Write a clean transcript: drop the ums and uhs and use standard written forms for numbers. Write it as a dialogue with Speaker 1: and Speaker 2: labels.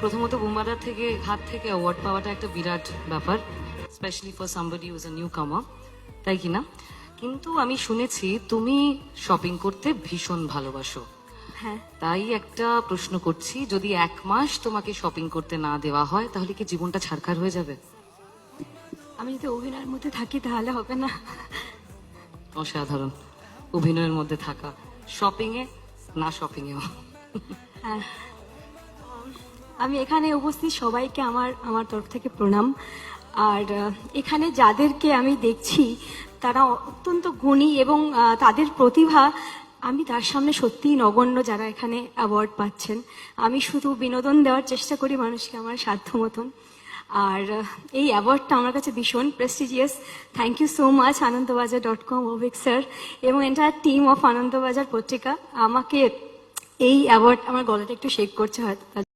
Speaker 1: প্রথমত বুমবাদার হাত থেকে অ্যাওয়ার্ড পাওয়াটা একটা বিরাট ব্যাপার, specially for somebody who's a newcomer, তাই কি না? কিন্তু আমি শুনেছি তুমি শপিং করতে ভীষণ ভালোবাসো।
Speaker 2: হ্যাঁ,
Speaker 1: তাই একটা প্রশ্ন করছি, যদি 1 মাস তোমাকে শপিং করতে না দেওয়া হয় তাহলে কি জীবনটা ছারখার হয়ে যাবে?
Speaker 2: আমি যদি অভিনয়ের মধ্যে থাকি তাহলে হবে না।
Speaker 1: অসাধারণ, অভিনয়ের মধ্যে থাকা, শপিং এ না শপিং এও।
Speaker 2: হ্যাঁ, আমি এখানে উপস্থিত সবাইকে আমার আমার তরফ থেকে প্রণাম। আর এখানে যাদেরকে আমি দেখছি তারা অত্যন্ত গুণী এবং তাদের প্রতিভা আমি তার সামনে সত্যিই নগণ্য, যারা এখানে অ্যাওয়ার্ড পাচ্ছেন। আমি শুধু বিনোদন দেওয়ার চেষ্টা করি মানুষকে আমার সাধ্য মতন। আর এই অ্যাওয়ার্ডটা আমার কাছে ভীষণ prestigious. Thank you so much আনন্দবাজার.com, অভিক স্যার এবং entire team of Anandabazar Patrika. আমাকে এই অ্যাওয়ার্ড, আমার গলাটা একটু শেক করছে হয়তো।